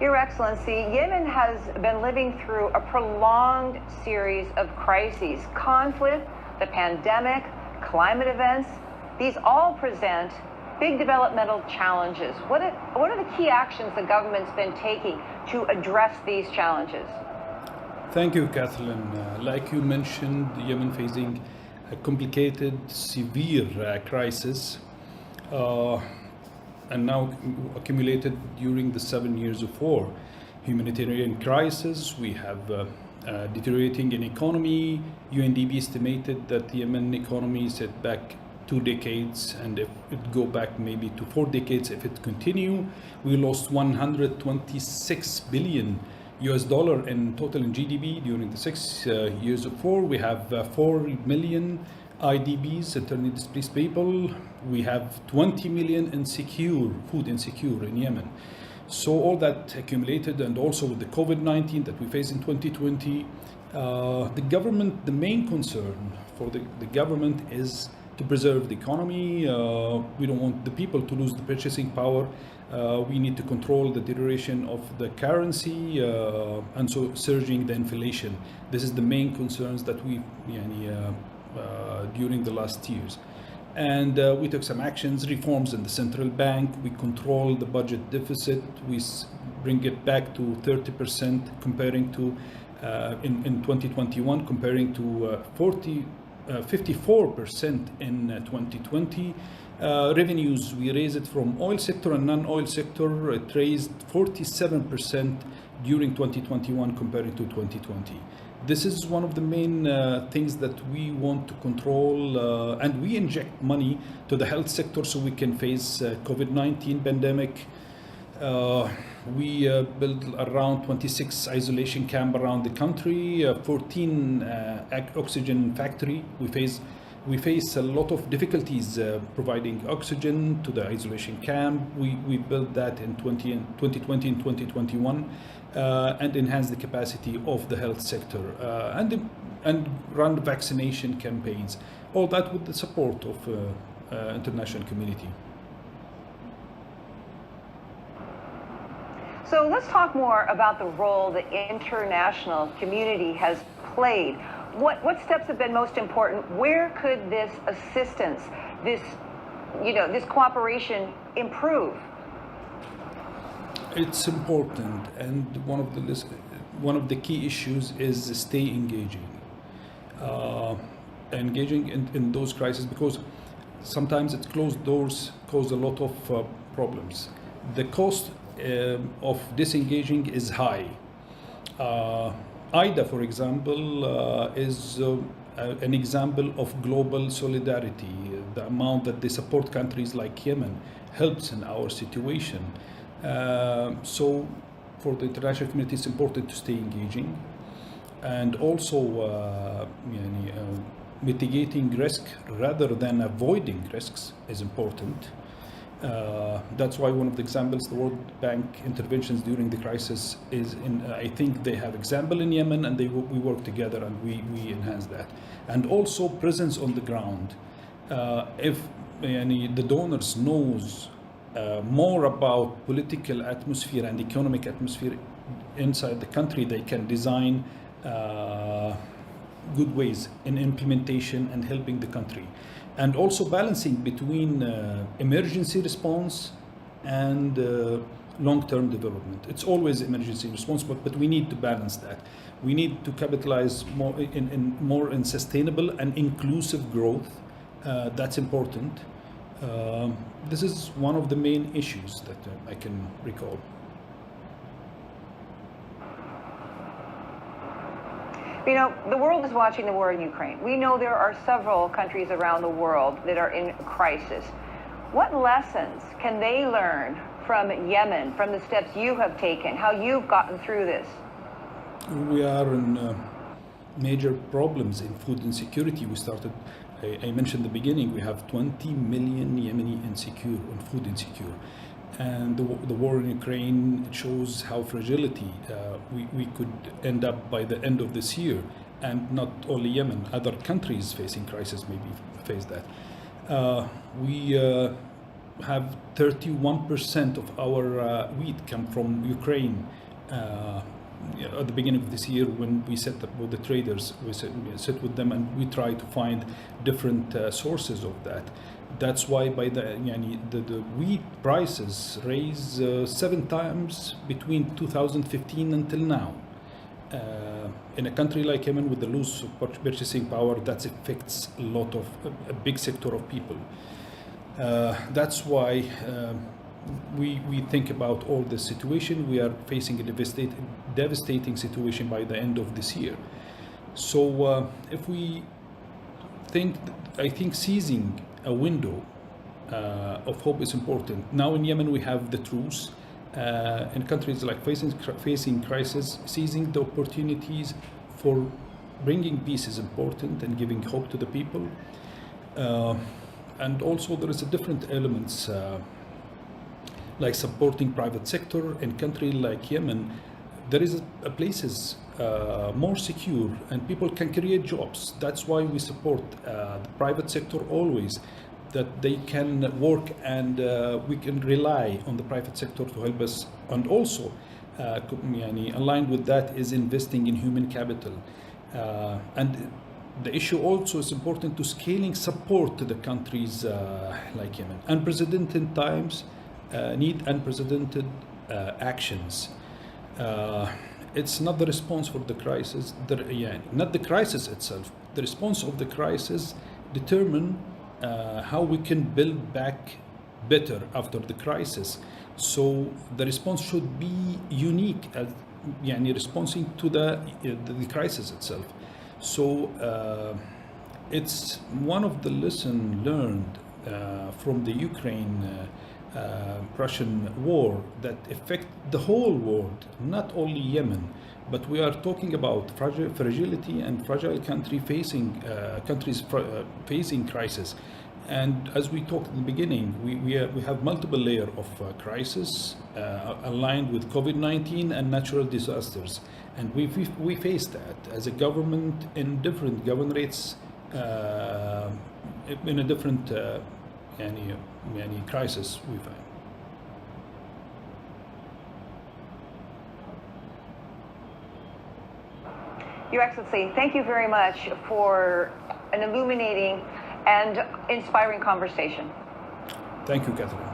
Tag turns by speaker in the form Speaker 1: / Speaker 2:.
Speaker 1: Your Excellency, Yemen has been living through a prolonged series of crises: conflict, the pandemic, climate events. These all present big developmental challenges. What are the key actions the government's been taking to address these challenges?
Speaker 2: Thank you, Kathleen. Like you mentioned, Yemen facing a complicated, severe crisis, and now accumulated during the 7 years of war. Humanitarian crisis, we have deteriorating in economy. UNDP estimated that the Yemen economy set back 2 decades, and if it go back maybe to 4 decades, if it continue, we lost 126 billion US dollar in total in GDP during the 6 years of war. We have 4 million IDPs, internally displaced people. We have 20 million insecure, food insecure in Yemen. So all that accumulated, and also with the COVID-19 that we faced in 2020, the government, the main concern for the government is to preserve the economy. We don't want the people to lose the purchasing power. We need to control the deterioration of the currency, and so surging the inflation. This is the main concerns that we during the last years. And we took some actions, reforms in the central bank. We control the budget deficit. We bring it back to 30% comparing to in 2021, comparing to 54% in 2020. Revenues, we raised it from oil sector and non-oil sector. It raised 47% during 2021 comparing to 2020. This is one of the main things that we want to control, and we inject money to the health sector so we can face COVID-19 pandemic. We built around 26 isolation camp around the country, 14 oxygen factory. We face a lot of difficulties providing oxygen to the isolation camp. We built that in 2020 and 2021, and enhanced the capacity of the health sector, and run vaccination campaigns. All that with the support of international community.
Speaker 1: So let's talk more about the role the international community has played. What steps have been most important? Where could this assistance, this cooperation improve?
Speaker 2: It's important, and one of the key issues is stay engaging. Engaging in those crises, because sometimes it's closed doors cause a lot of problems. The cost of disengaging is high. IDA, for example, is an example of global solidarity. The amount that they support countries like Yemen helps in our situation. So for the international community, it's important to stay engaging, and also mitigating risk rather than avoiding risks is important. That's why one of the examples, the World Bank interventions during the crisis is I think they have example in Yemen, and we work together, and we enhance that. And also presence on the ground. If the donors knows more about political atmosphere and economic atmosphere inside the country, they can design good ways in implementation and helping the country. And also balancing between emergency response and long-term development. It's always emergency response, but we need to balance that. We need to capitalize more in sustainable and inclusive growth. That's important. This is one of the main issues that I can recall.
Speaker 1: You know, the world is watching the war in Ukraine. We know there are several countries around the world that are in crisis. What lessons can they learn from Yemen, from the steps you have taken, how you've gotten through this?
Speaker 2: We are in major problems in food insecurity. We started, I mentioned in the beginning, we have 20 million Yemeni insecure and food insecure. And the war in Ukraine shows how fragility we could end up by the end of this year. And not only Yemen, other countries facing crisis maybe face that. We have 31% of our wheat come from Ukraine. At the beginning of this year, when we set up with the traders, we sit with them and we try to find different sources of that. That's why by the wheat prices raise 7 times between 2015 until now. In a country like Yemen with the loose purchasing power, that affects a big sector of people. That's why we think about all this situation. We are facing a devastating situation by the end of this year. So if we I think seizing a window of hope is important. Now in Yemen we have the truce. In countries like facing crisis, seizing the opportunities for bringing peace is important and giving hope to the people. And also there is a different elements like supporting private sector. In country like Yemen, there is places more secure and people can create jobs. That's why we support the private sector always, that they can work and we can rely on the private sector to help us. And also aligned with that is investing in human capital. And the issue also is important to scaling support to the countries like Yemen. Unprecedented times need unprecedented actions. It's not the response for the crisis, not the crisis itself. The response of the crisis determine how we can build back better after the crisis. So the response should be unique, responding to the crisis itself. So it's one of the lessons learned from the Ukraine-Russian war that affect the whole world, not only Yemen, but we are talking about fragility and fragile countries facing crisis. And as we talked at the beginning, we have multiple layers of crisis aligned with COVID-19 and natural disasters. And we face that as a government in different governorates, in a different crisis we find.
Speaker 1: Your Excellency, thank you very much for an illuminating and inspiring conversation.
Speaker 2: Thank you, Catherine.